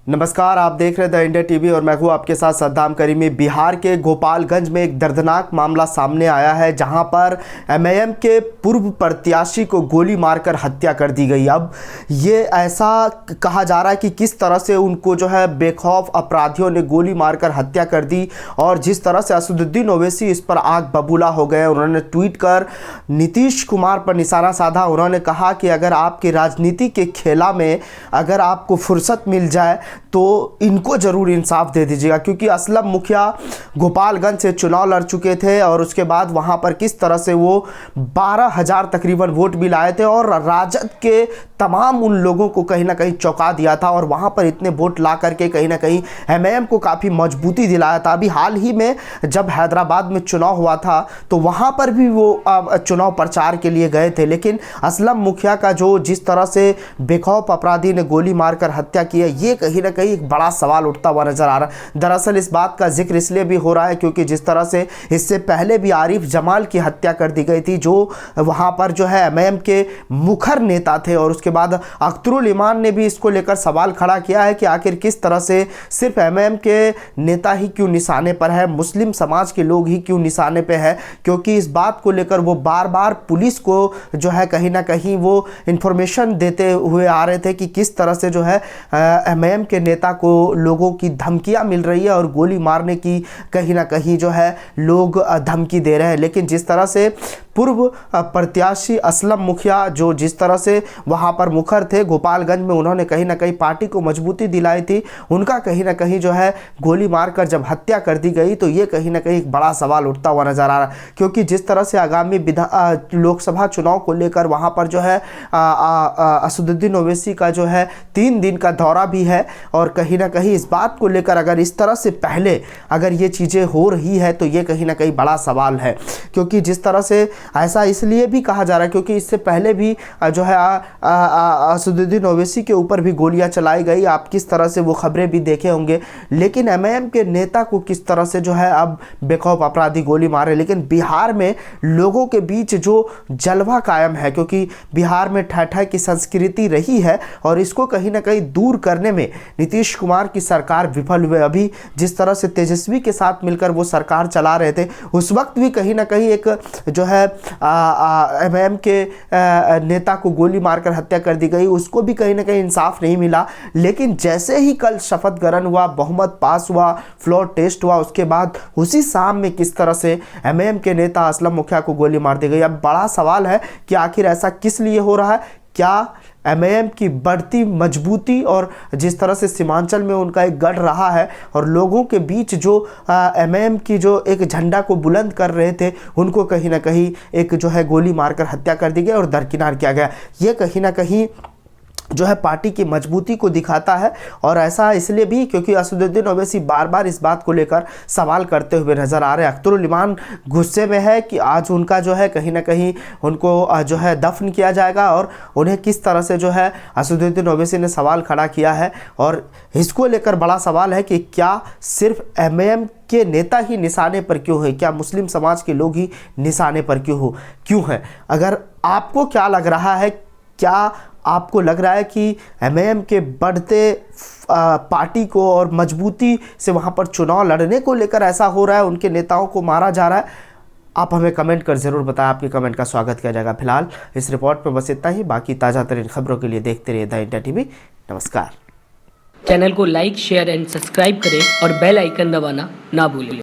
नमस्कार, आप देख रहे द इंडिया टीवी और मैं हूं आपके साथ सद्दाम करीमी। बिहार के गोपालगंज में एक दर्दनाक मामला सामने आया है जहां पर एमआईएम के पूर्व प्रत्याशी को गोली मारकर हत्या कर दी गई। अब ये ऐसा कहा जा रहा है कि किस तरह से उनको जो है बेखौफ अपराधियों ने गोली मारकर हत्या कर दी और जिस तरह से असदुद्दीन ओवैसी इस पर आग बबूला हो गए। उन्होंने ट्वीट कर नीतीश कुमार पर निशाना साधा। उन्होंने कहा कि अगर आपके राजनीति के खेला में अगर आपको फुर्सत मिल जाए तो इनको जरूर इंसाफ दे दीजिएगा, क्योंकि असलम मुखिया गोपालगंज से चुनाव लड़ चुके थे और उसके बाद वहां पर किस तरह से वो 12,000 तकरीबन वोट भी लाए थे और राजद के तमाम उन लोगों को कहीं ना कहीं चौंका दिया था और वहां पर इतने वोट ला करके कहीं ना कहीं एमआईएम को काफ़ी मजबूती दिलाया था। अभी हाल ही में जब हैदराबाद में चुनाव हुआ था तो वहां पर भी वो चुनाव प्रचार के लिए गए थे, लेकिन असलम मुखिया का जो जिस तरह से बेखौफ अपराधी ने गोली मारकर हत्या की है, ये कहीं ना कहीं एक बड़ा सवाल उठता हुआ नजर आ रहा है। दरअसल इस बात का जिक्र इसलिए भी हो रहा है क्योंकि जिस तरह से इससे पहले भी आरिफ जमाल की हत्या कर दी गई थी, जो वहां पर जो है एमआईएम के मुखर नेता थे, और उसके बाद अख्तरुल इमान ने भी इसको लेकर सवाल खड़ा किया है कि आखिर किस तरह से सिर्फ एमआईएम के नेता ही क्यों निशाने पर है, मुस्लिम समाज के लोग ही क्यों निशाने पर है, क्योंकि इस बात को लेकर वो बार बार पुलिस को जो है कहीं ना कहीं वो इंफॉर्मेशन देते हुए आ रहे थे कि किस तरह से जो है एमआईएम के नेता को लोगों की धमकियां मिल रही है और गोली मारने की कहीं ना कहीं जो है लोग धमकी दे रहे हैं। लेकिन जिस तरह से पूर्व प्रत्याशी असलम मुखिया जो जिस तरह से वहां पर मुखर थे गोपालगंज में, उन्होंने कहीं ना कहीं पार्टी को मजबूती दिलाई थी, उनका कहीं ना कहीं जो है गोली मारकर जब हत्या कर दी गई तो ये कहीं ना कहीं एक बड़ा सवाल उठता हुआ नजर आ रहा है, क्योंकि जिस तरह से आगामी लोकसभा चुनाव को लेकर वहां पर जो है असदुद्दीन ओवैसी का जो है 3 दिन का दौरा भी है और कहीं ना कहीं इस बात को लेकर अगर इस तरह से पहले अगर ये चीज़ें हो रही है तो ये कहीं ना कहीं बड़ा सवाल है। क्योंकि जिस तरह से ऐसा इसलिए भी कहा जा रहा है क्योंकि इससे पहले भी जो है असदुद्दीन ओवैसी के ऊपर भी गोलियां चलाई गई। आप किस तरह से वो खबरें भी देखे होंगे, लेकिन एमआईएम के नेता को किस तरह से जो है अब बेखौफ अपराधी गोली मारे। लेकिन बिहार में लोगों के बीच जो जलवा कायम है, क्योंकि बिहार में ठहठा की संस्कृति रही है और इसको कहीं ना कहीं दूर करने में नीतीश कुमार की सरकार विफल हुए। अभी जिस तरह से तेजस्वी के साथ मिलकर वो सरकार चला रहे थे, उस वक्त भी कहीं ना कहीं एक जो है एमआईएम के नेता को गोली मारकर हत्या कर दी गई, उसको भी कहीं ना कहीं इंसाफ नहीं मिला। लेकिन जैसे ही कल शपथ ग्रहण हुआ, बहुमत पास हुआ, फ्लोर टेस्ट हुआ, उसके बाद उसी शाम में किस तरह से एमआईएम के नेता असलम मुखिया को गोली मार दी गई। अब बड़ा सवाल है कि आखिर ऐसा किस लिए हो रहा है। क्या एमआईएम की बढ़ती मजबूती और जिस तरह से सीमांचल में उनका एक गढ़ रहा है और लोगों के बीच जो एमआईएम की जो एक झंडा को बुलंद कर रहे थे, उनको कहीं ना कहीं एक जो है गोली मारकर हत्या कर दी गई और दरकिनार किया गया, ये कहीं ना कहीं जो है पार्टी की मजबूती को दिखाता है। और ऐसा इसलिए भी क्योंकि असदुद्दीन ओवैसी बार बार इस बात को लेकर सवाल करते हुए नजर आ रहे हैं। अख्तरुल इमान गुस्से में है कि आज उनका जो है कहीं ना कहीं उनको जो है दफन किया जाएगा और उन्हें किस तरह से जो है असदुद्दीन ओवैसी ने सवाल खड़ा किया है और इसको लेकर बड़ा सवाल है कि क्या सिर्फ एमआईएम के नेता ही निशाने पर क्यों है, क्या मुस्लिम समाज के लोग ही निशाने पर क्यों है। अगर आपको क्या लग रहा है, क्या आपको लग रहा है कि एमआईएम के बढ़ते पार्टी को और मजबूती से वहां पर चुनाव लड़ने को लेकर ऐसा हो रहा है, उनके नेताओं को मारा जा रहा है? आप हमें कमेंट कर ज़रूर बताएं, आपके कमेंट का स्वागत किया जाएगा। फिलहाल इस रिपोर्ट में बस इतना ही। बाकी ताज़ा तरीन खबरों के लिए देखते रहिए द इंडिया टीवी। नमस्कार। चैनल को लाइक, शेयर एंड सब्सक्राइब करें और बेल आइकन दबाना ना भूलें।